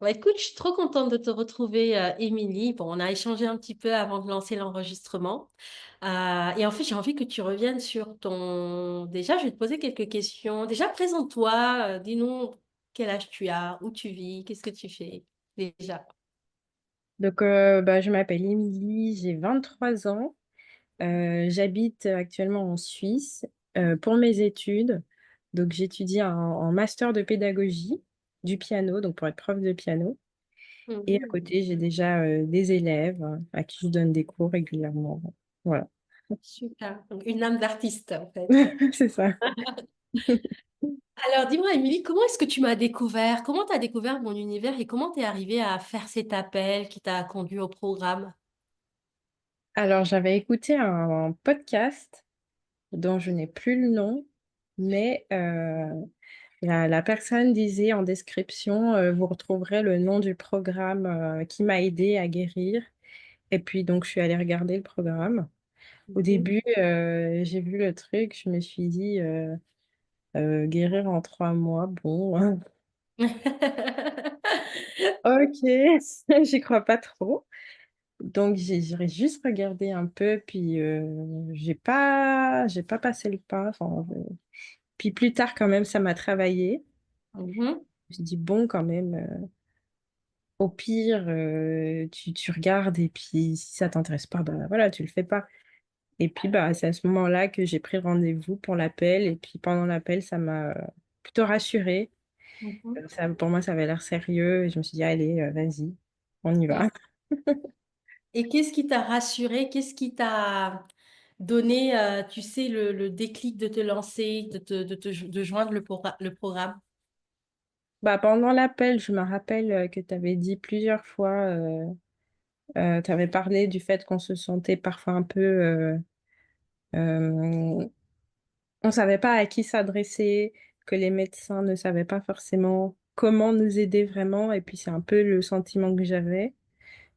Bah, écoute, je suis trop contente de te retrouver, Émilie. Bon, on a échangé un petit peu avant de lancer l'enregistrement. Et en fait, j'ai envie que tu reviennes sur ton... Déjà, je vais te poser quelques questions. Déjà, présente-toi, dis-nous quel âge tu as, où tu vis, qu'est-ce que tu fais déjà. Je m'appelle Émilie, j'ai 23 ans. J'habite actuellement en Suisse pour mes études. Donc, j'étudie en master de pédagogie du piano, donc pour être prof de piano. Et à Mhm. côté, j'ai déjà des élèves à qui je donne des cours régulièrement. Voilà, Super. Donc, une âme d'artiste, en fait. c'est ça. Alors, dis-moi, Émilie, comment est-ce que tu m'as découvert? Comment tu as découvert mon univers et comment tu es arrivée à faire cet appel qui t'a conduit au programme? Alors, j'avais écouté un podcast dont je n'ai plus le nom, mais la personne disait en description, vous retrouverez le nom du programme qui m'a aidé à guérir. Et puis donc je suis allée regarder le programme. Au Mhm. début, j'ai vu le truc, je me suis dit guérir en 3 mois, bon, ok, j'y crois pas trop. Donc j'ai juste regardé un peu, puis j'ai pas passé le pas. Enfin, puis plus tard quand même, ça m'a travaillé. Mhm. Je dis bon quand même. Au pire, tu regardes et puis si ça t'intéresse pas, bah voilà, tu le fais pas. Et puis bah c'est à ce moment-là que j'ai pris rendez-vous pour l'appel et puis pendant l'appel, ça m'a plutôt rassurée. Mhm. Ça, pour moi, ça avait l'air sérieux et je me suis dit, allez, vas-y, on y Mhm. va. Et qu'est-ce qui t'a rassuré? Qu'est-ce qui t'a donné, tu sais, le déclic de te lancer, de joindre le programme? Bah, pendant l'appel, je me rappelle que tu avais dit plusieurs fois, tu avais parlé du fait qu'on se sentait parfois un peu, euh, on savait pas à qui s'adresser, que les médecins ne savaient pas forcément comment nous aider vraiment. Et puis c'est un peu le sentiment que j'avais,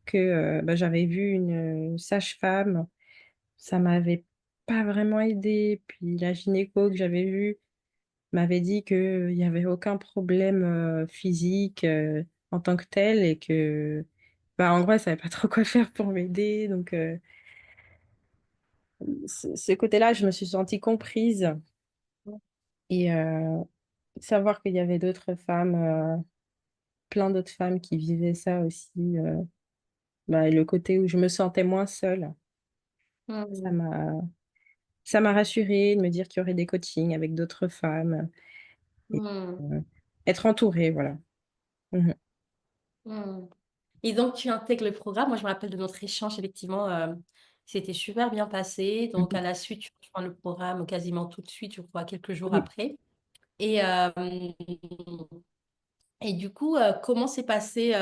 que bah, j'avais vu une sage-femme, ça m'avait pas vraiment aidé. Puis la gynéco que j'avais vue m'avait dit qu'il n'y avait aucun problème physique en tant que tel et que bah, en gros, elle savait pas trop quoi faire pour m'aider. Donc ce côté-là, je me suis sentie comprise. Et savoir qu'il y avait d'autres femmes, plein d'autres femmes qui vivaient ça aussi, bah, et le côté où je me sentais moins seule, ça Mhm. m'a, ça m'a rassurée de me dire qu'il y aurait des coachings avec d'autres femmes et Mhm. euh, être entourée, voilà. Mhm. Mhm. Et donc, tu intègres le programme. Moi, je me rappelle de notre échange, effectivement, c'était super bien passé. Donc, à Mhm. la suite, tu rejoins le programme quasiment tout de suite, je crois, quelques jours Oui. après. Et, et du coup, comment s'est passé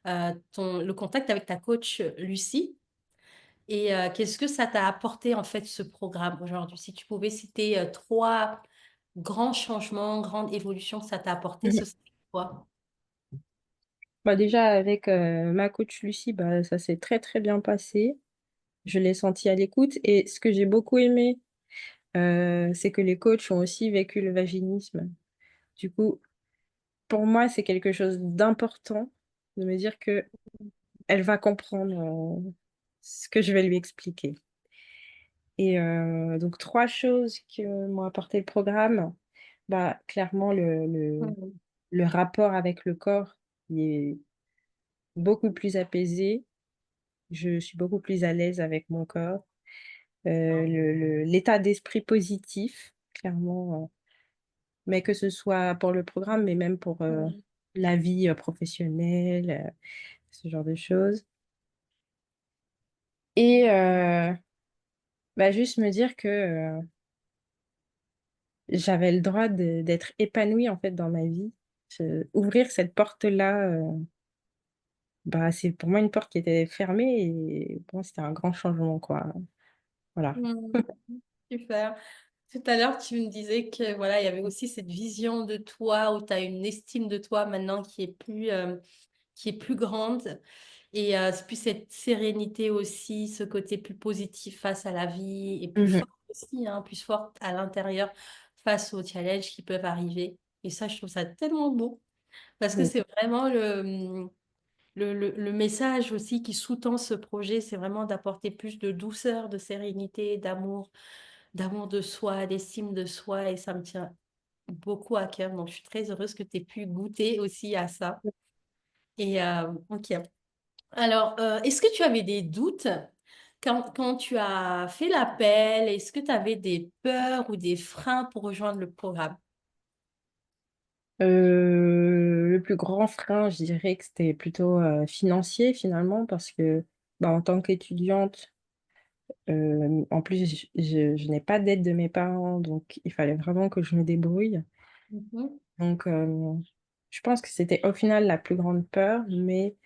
le contact avec ta coach Lucie? Et qu'est-ce que ça t'a apporté, en fait, ce programme aujourd'hui? Si tu pouvais citer trois grands changements, grandes évolutions que ça t'a apporté, ce Mhm. serait quoi? Bah, déjà, avec ma coach Lucie, bah, ça s'est très très bien passé. Je l'ai senti à l'écoute. Et ce que j'ai beaucoup aimé, c'est que les coachs ont aussi vécu le vaginisme. Du coup, pour moi, c'est quelque chose d'important de me dire que elle va comprendre ce que je vais lui expliquer. Et donc, trois choses que m'ont apporté le programme. Bah, clairement, Mhm. le rapport avec le corps il est beaucoup plus apaisé. Je suis beaucoup plus à l'aise avec mon corps. L'état d'esprit positif, clairement, mais que ce soit pour le programme, mais même pour Mhm. la vie professionnelle, ce genre de choses. Et bah, juste me dire que j'avais le droit d'être épanouie en fait dans ma vie. Ouvrir cette porte-là, bah, c'est pour moi une porte qui était fermée et pour moi c'était un grand changement, quoi. Voilà. Mhm. Super. Tout à l'heure, tu me disais que voilà, il y avait aussi cette vision de toi où tu as une estime de toi maintenant qui est plus grande et puis cette sérénité aussi, ce côté plus positif face à la vie et plus Mhm. fort aussi, hein, plus forte à l'intérieur face aux challenges qui peuvent arriver. Et ça, je trouve ça tellement beau. Parce que Mm. c'est vraiment le message aussi qui sous-tend ce projet, c'est vraiment d'apporter plus de douceur, de sérénité, d'amour de soi, d'estime de soi, et ça me tient beaucoup à cœur. Donc, je suis très heureuse que tu aies pu goûter aussi à ça. Et ok. Alors, est-ce que tu avais des doutes quand tu as fait l'appel? Est-ce que tu avais des peurs ou des freins pour rejoindre le programme? Le plus grand frein, je dirais que c'était plutôt financier finalement, parce que bah, en tant qu'étudiante, en plus, je n'ai pas d'aide de mes parents, donc il fallait vraiment que je me débrouille. Mhm. Donc, je pense que c'était au final la plus grande peur, mais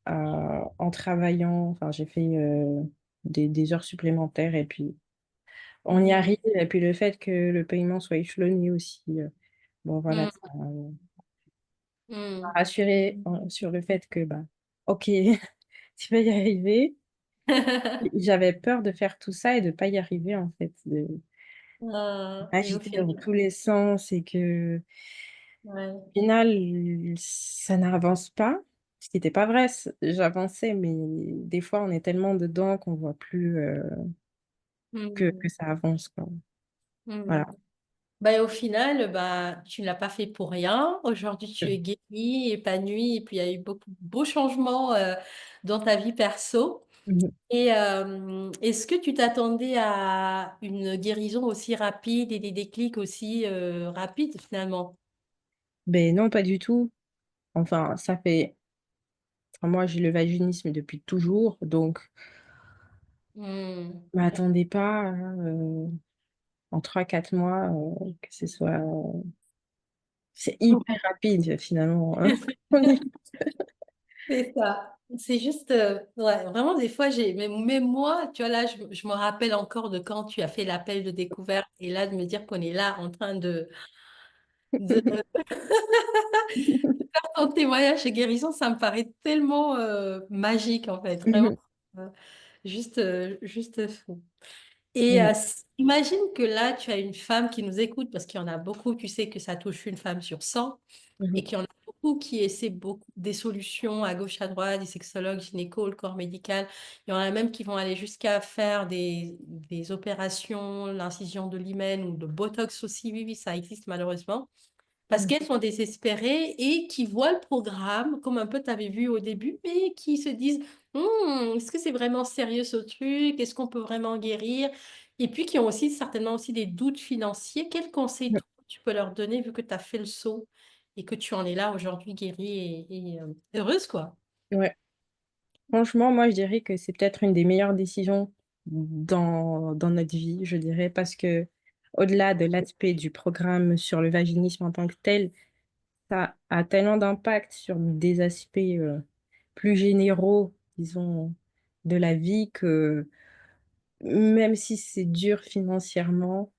en travaillant, enfin, j'ai fait des heures supplémentaires et puis on y Mhm. arrive. Et puis le fait que le paiement soit échelonné aussi, bon voilà, ça m'a Mhm. rassuré sur le fait que, bah, ok, tu vas y arriver. J'avais peur de faire tout ça et de pas y arriver en fait, de Et au agiter final, dans tous les sens et que ouais. au final, ça n'avance pas. Ce qui n'était pas vrai, j'avançais, mais des fois, on est tellement dedans qu'on voit plus que Mhm. ça avance, quoi. Voilà. Mhm. Bah, et au final, bah, tu ne l'as pas fait pour rien. Aujourd'hui, tu es guérie, épanouie, et puis il y a eu beaucoup de beaux changements dans ta vie perso. Mhm. Et est-ce que tu t'attendais à une guérison aussi rapide et des déclics aussi rapides finalement? Ben non, pas du tout. Enfin, enfin, moi, j'ai le vaginisme depuis toujours, donc Hmm. je m'attendais pas en 3 4 mois que ce soit. C'est hyper rapide finalement, hein. On y- C'est ça. C'est juste, ouais, vraiment, des fois, même moi, tu vois, là, je me rappelle encore de quand tu as fait l'appel de découverte et là, de me dire qu'on est là en train de faire ton témoignage et guérison, ça me paraît tellement magique, en fait, vraiment, Mhm. euh, juste fou. Et Mhm. imagine que là, tu as une femme qui nous écoute, parce qu'il y en a beaucoup, tu sais que ça touche une femme sur 100. Et Mhm. qu'il y en a beaucoup qui essaient des solutions à gauche, à droite, des sexologues, gynécos, le corps médical. Il y en a même qui vont aller jusqu'à faire des opérations, l'incision de l'hymen ou de Botox aussi. Oui, oui, ça existe malheureusement. Parce Mhm. qu'elles sont désespérées et qui voient le programme, comme un peu tu avais vu au début, mais qui se disent, est-ce que c'est vraiment sérieux ce truc? Est-ce qu'on peut vraiment guérir? Et puis qui ont aussi certainement aussi des doutes financiers. Quel conseil tu peux leur donner vu que tu as fait le saut et que tu en es là aujourd'hui guérie et heureuse, quoi? Ouais. Franchement, moi, je dirais que c'est peut-être une des meilleures décisions dans notre vie, je dirais, parce que au-delà de l'aspect du programme sur le vaginisme en tant que tel, ça a tellement d'impact sur des aspects plus généraux, disons, de la vie que même si c'est dur financièrement,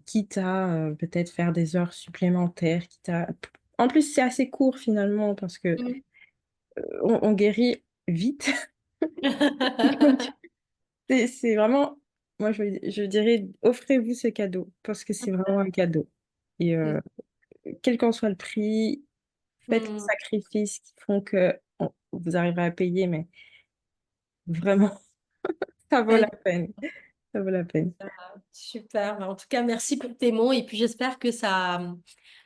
quitte à peut-être faire des heures supplémentaires, quitte à... En plus, c'est assez court finalement parce que Mm. on guérit vite. C'est vraiment, moi je dirais, offrez-vous ce cadeau parce que c'est vraiment un cadeau. Et quel qu'en soit le prix, faites les Mm. sacrifices qui font que vous arriverez à payer, mais vraiment, ça vaut la peine. Ça vaut la peine. Super. En tout cas, merci pour tes mots. Et puis, j'espère que ça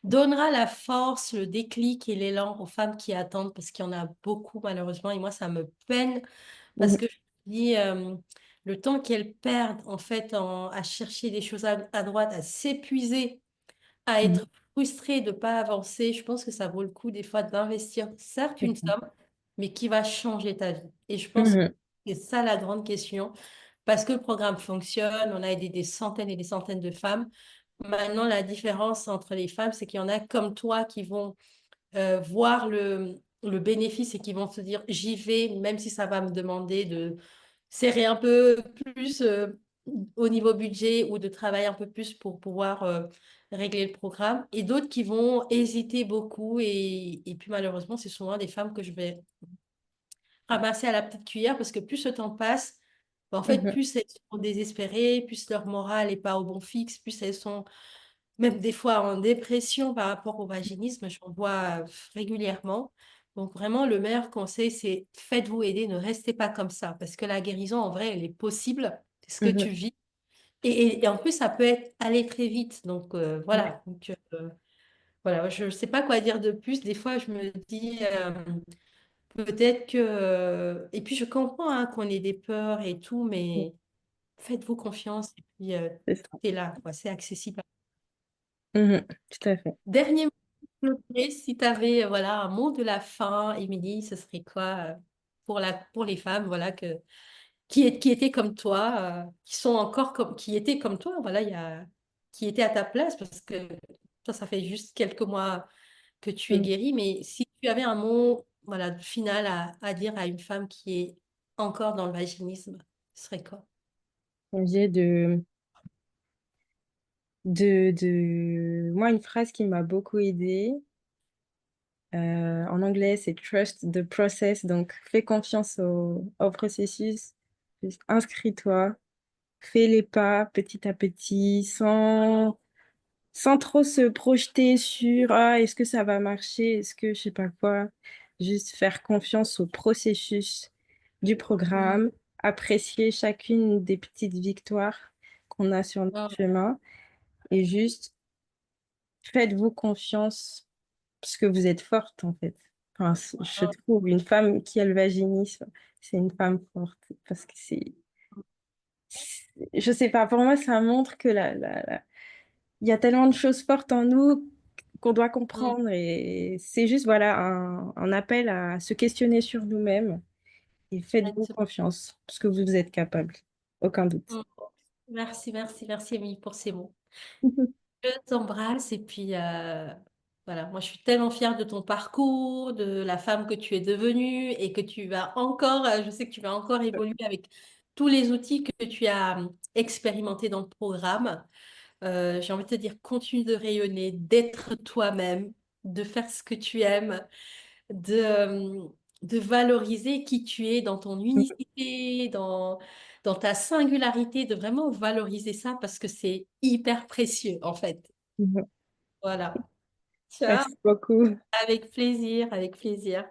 donnera la force, le déclic et l'élan aux femmes qui attendent, parce qu'il y en a beaucoup, malheureusement. Et moi, ça me peine parce Mhm, que je me dis, le temps qu'elles perdent, en fait, à chercher des choses à droite, à s'épuiser, à mhm, être frustrées de ne pas avancer, je pense que ça vaut le coup, des fois, d'investir, certes, c'est une ça. somme, mais qui va changer ta vie. Et je pense que Mhm, c'est ça la grande question. Parce que le programme fonctionne, on a aidé des centaines et des centaines de femmes. Maintenant, la différence entre les femmes, c'est qu'il y en a comme toi qui vont voir le bénéfice et qui vont se dire, j'y vais, même si ça va me demander de serrer un peu plus au niveau budget ou de travailler un peu plus pour pouvoir régler le programme. Et d'autres qui vont hésiter beaucoup. Et puis malheureusement, c'est souvent des femmes que je vais ramasser à la petite cuillère parce que plus le temps passe, bah, en fait, mhm, plus elles sont désespérées, plus leur morale n'est pas au bon fixe, plus elles sont même des fois en dépression par rapport au vaginisme, j'en vois régulièrement. Donc vraiment, le meilleur conseil, c'est faites-vous aider, ne restez pas comme ça, parce que la guérison, en vrai, elle est possible. C'est ce que tu Mhm. vis. Et en plus, ça peut être aller très vite. Donc Ouais, voilà. Voilà, je ne sais pas quoi dire de plus. Des fois, je me dis peut-être que... et puis, je comprends hein, qu'on ait des peurs et tout, mais faites-vous confiance et puis c'est ça. t'es là, quoi. C'est accessible. Mhm. Tout à fait. Dernier mot, s'il te plaît, si tu avais voilà, un mot de la fin, Émilie, ce serait quoi pour les femmes voilà, qui étaient comme toi, qui sont encore comme, qui étaient comme toi, voilà, qui étaient à ta place, parce que toi, ça fait juste quelques mois que tu es Mhm. guérie, mais si tu avais un mot voilà, final à dire à une femme qui est encore dans le vaginisme, ce serait quoi? J'ai moi, une phrase qui m'a beaucoup aidée. En anglais, c'est trust the process. Donc, fais confiance au processus. Juste inscris-toi, fais les pas petit à petit, sans trop se projeter sur ah, est-ce que ça va marcher, est-ce que je sais pas quoi. Juste faire confiance au processus du Mm. programme, apprécier chacune des petites victoires qu'on a sur notre Mm. chemin et juste faites-vous confiance parce que vous êtes forte en fait. Enfin, je trouve une femme qui a le vaginisme, c'est une femme forte parce que je sais pas, pour moi, ça montre que il y a tellement de choses fortes en nous qu'on doit Mm. comprendre et c'est juste voilà un appel à se questionner sur nous-mêmes et faites-vous Mm. confiance parce que vous êtes capable, aucun doute. Mm. Merci, merci, merci, Émilie, pour ces mots. Je t'embrasse et puis voilà, moi je suis tellement fière de ton parcours, de la femme que tu es devenue et que tu vas encore, je sais que tu vas encore évoluer avec tous les outils que tu as expérimentés dans le programme. J'ai envie de te dire, continue de rayonner, d'être toi-même, de faire ce que tu aimes, de valoriser qui tu es dans ton unicité, dans ta singularité, de vraiment valoriser ça parce que c'est hyper précieux en fait. Voilà. Ciao, Merci beaucoup. avec plaisir, avec plaisir.